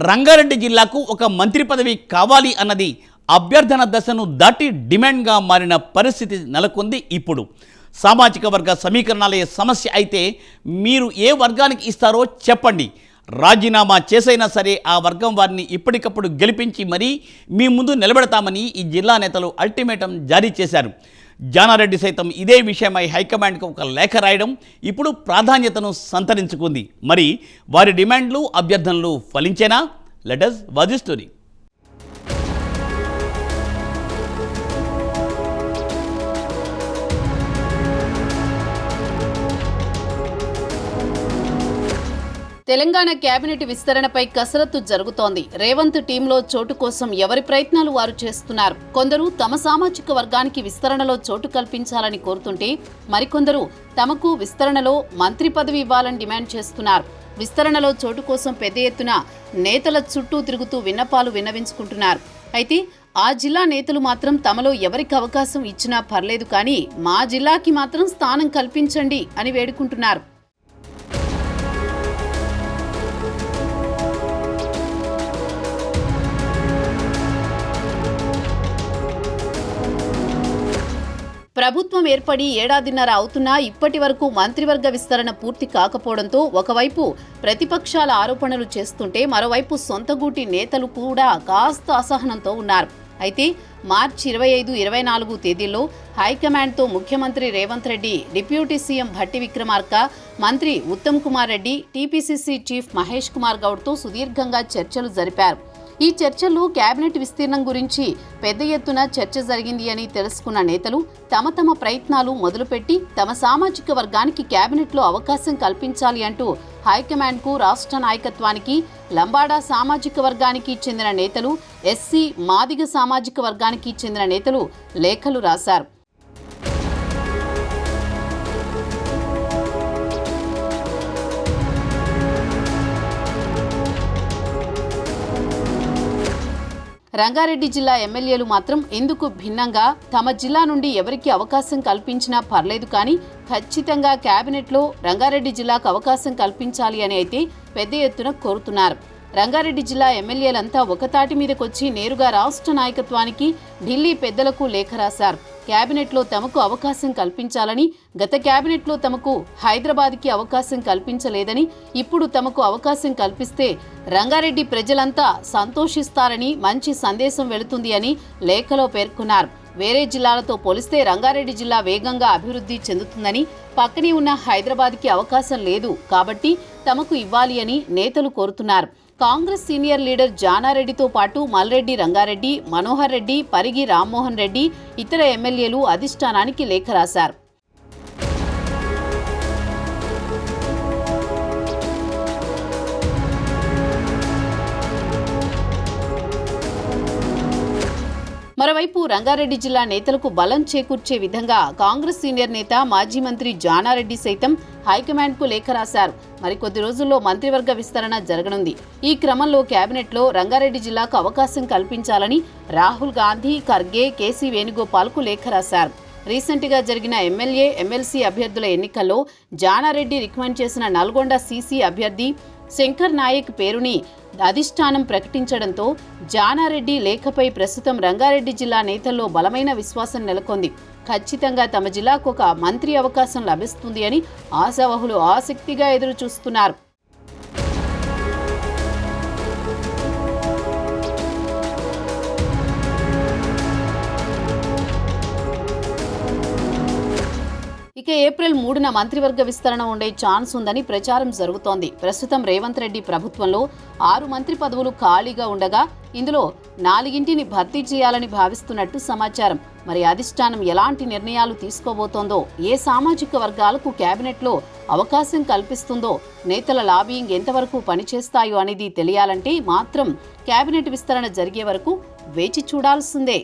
రంగారెడ్డి జిల్లాకు ఒక మంత్రి పదవి కావాలి అన్నది అభ్యర్థన దశను దాటి డిమాండ్గా మారిన పరిస్థితి నెలకొంది. ఇప్పుడు సామాజిక వర్గ సమీకరణాలే సమస్య అయితే మీరు ఏ వర్గానికి ఇస్తారో చెప్పండి, రాజీనామా చేసైనా సరే ఆ వర్గం వారిని ఇప్పటికప్పుడు గెలిపించి మరీ మీ ముందు నిలబెడతామని ఈ జిల్లా నేతలు అల్టిమేటం జారీ చేశారు. జానారెడ్డి సైతం ఇదే విషయమై హైకమాండ్కు ఒక లేఖ రాయడం ఇప్పుడు ప్రాధాన్యతను సంతరించుకుంది. మరి వారి డిమాండ్లు అభ్యర్థనలు ఫలించేనా? Let us watch the story. Telangana cabinet విస్తరణపై కసరత్తు జరుగుతోంది. రేవంత్ టీంలో చోటు కోసం ఎవరి ప్రయత్నాలు వారు చేస్తున్నారు. కొందరు తమ సామాజిక వర్గానికి విస్తరణలో చోటు కల్పించాలని కోరుతుంటే మరికొందరు తమకు విస్తరణలో మంత్రి పదవి ఇవ్వాలని డిమాండ్ చేస్తున్నారు. విస్తరణలో చోటు కోసం పెద్ద ఎత్తున నేతల చుట్టూ తిరుగుతూ విన్నపాలు విన్నవించుకుంటున్నారు. అయితే ఆ జిల్లా నేతలు మాత్రం తమలో ఎవరికి అవకాశం ఇచ్చినా పర్లేదు, కానీ మా జిల్లాకి మాత్రం స్థానం కల్పించండి అని వేడుకుంటున్నారు. ప్రభుత్వం ఏర్పడి ఏడాదిన్నర అవుతున్నా ఇప్పటి వరకు మంత్రివర్గ విస్తరణ పూర్తి కాకపోవడంతో ఒకవైపు ప్రతిపక్షాల ఆరోపణలు చేస్తుంటే మరోవైపు సొంతగూటి నేతలు కూడా కాస్త అసహనంతో ఉన్నారు. అయితే మార్చి 25, 24 తేదీల్లో హైకమాండ్తో ముఖ్యమంత్రి రేవంత్ రెడ్డి, డిప్యూటీ సీఎం భట్టి విక్రమార్క, మంత్రి ఉత్తమ్ కుమార్ రెడ్డి, టీపీసీసీ చీఫ్ మహేష్ కుమార్ గౌడ్తో సుదీర్ఘంగా చర్చలు జరిపారు. ఈ చర్చల్లో కేబినెట్ విస్తీర్ణం గురించి పెద్ద ఎత్తున చర్చ జరిగింది అని తెలుసుకున్న నేతలు తమ ప్రయత్నాలు మొదలుపెట్టి తమ సామాజిక వర్గానికి కేబినెట్లో అవకాశం కల్పించాలి అంటూ హైకమాండ్కు, రాష్ట్ర నాయకత్వానికి, లంబాడా సామాజిక వర్గానికి చెందిన నేతలు, ఎస్సీ, మాదిగ సామాజిక వర్గానికి చెందిన నేతలు లేఖలు రాశారు. రంగారెడ్డి జిల్లా ఎమ్మెల్యేలు మాత్రం ఇందుకు భిన్నంగా తమ జిల్లా నుండి ఎవరికి అవకాశం కల్పించినా పర్లేదు, కానీ ఖచ్చితంగా కేబినెట్లో రంగారెడ్డి జిల్లాకు అవకాశం కల్పించాలి అని అయితే పెద్ద ఎత్తున కోరుతున్నారు. రంగారెడ్డి జిల్లా ఎమ్మెల్యేలంతా ఒకతాటి మీదకొచ్చి నేరుగా రాష్ట్ర నాయకత్వానికి, ఢిల్లీ పెద్దలకు లేఖ రాశారు. కేబినెట్లో తమకు అవకాశం కల్పించాలని, గత కేబినెట్లో తమకు హైదరాబాద్కి అవకాశం కల్పించలేదని, ఇప్పుడు తమకు అవకాశం కల్పిస్తే రంగారెడ్డి ప్రజలంతా సంతోషిస్తారని మంచి సందేశం వెళుతుంది అని లేఖలో పేర్కొన్నారు. వేరే జిల్లాలతో పోలిస్తే రంగారెడ్డి జిల్లా వేగంగా అభివృద్ధి చెందుతుందని, పక్కనే ఉన్న హైదరాబాద్కి అవకాశం లేదు కాబట్టి తమకు ఇవ్వాలి అని నేతలు కోరుతున్నారు. కాంగ్రెస్ సీనియర్ లీడర్ జానారెడ్డితో పాటు మల్రెడ్డి రంగారెడ్డి, మనోహర్ రెడ్డి, పరిగి రామ్మోహన్ రెడ్డి, ఇతర ఎమ్మెల్యేలు అధిష్టానానికి లేఖ రాశారు. మరోవైపు రంగారెడ్డి జిల్లా నేతలకు బలం చేకూర్చే విధంగా కాంగ్రెస్ సీనియర్ నేత, మాజీ మంత్రి జానారెడ్డి సైతం హైకమాండ్కు లేఖ రాశారు. మరికొద్ది రోజుల్లో మంత్రివర్గ విస్తరణ జరగనుంది. ఈ క్రమంలో కేబినెట్లో రంగారెడ్డి జిల్లాకు అవకాశం కల్పించాలని రాహుల్ గాంధీ, ఖర్గే, కేసీ వేణుగోపాల్కు లేఖ రాశారు. రీసెంట్గా జరిగిన ఎమ్మెల్యే, ఎమ్మెల్సీ అభ్యర్థుల ఎన్నికల్లో జానారెడ్డి రికమెండ్ చేసిన నల్గొండ సీసీ అభ్యర్థి శంకర్ నాయక్ పేరుని అధిష్టానం ప్రకటించడంతో జానారెడ్డి లేఖపై ప్రస్తుతం రంగారెడ్డి జిల్లా నేతల్లో బలమైన విశ్వాసం నెలకొంది. ఖచ్చితంగా తమ జిల్లాకు ఒక మంత్రి అవకాశం లభిస్తుంది అని ఆశావహులు ఆసక్తిగా ఎదురు చూస్తున్నారు. ఇక ఏప్రిల్ 3న మంత్రివర్గ విస్తరణ ఉండే ఛాన్స్ ఉందని ప్రచారం జరుగుతోంది. ప్రస్తుతం రేవంత్ రెడ్డి ప్రభుత్వంలో 6 మంత్రి పదవులు ఖాళీగా ఉండగా ఇందులో 4ని భర్తీ చేయాలని భావిస్తున్నట్టు సమాచారం. మరి అధిష్టానం ఎలాంటి నిర్ణయాలు తీసుకోబోతోందో, ఏ సామాజిక వర్గాలకు కేబినెట్లో అవకాశం కల్పిస్తుందో, నేతల లాబియింగ్ ఎంతవరకు పనిచేస్తాయో అనేది తెలియాలంటే మాత్రం కేబినెట్ విస్తరణ జరిగే వరకు వేచి చూడాల్సిందే.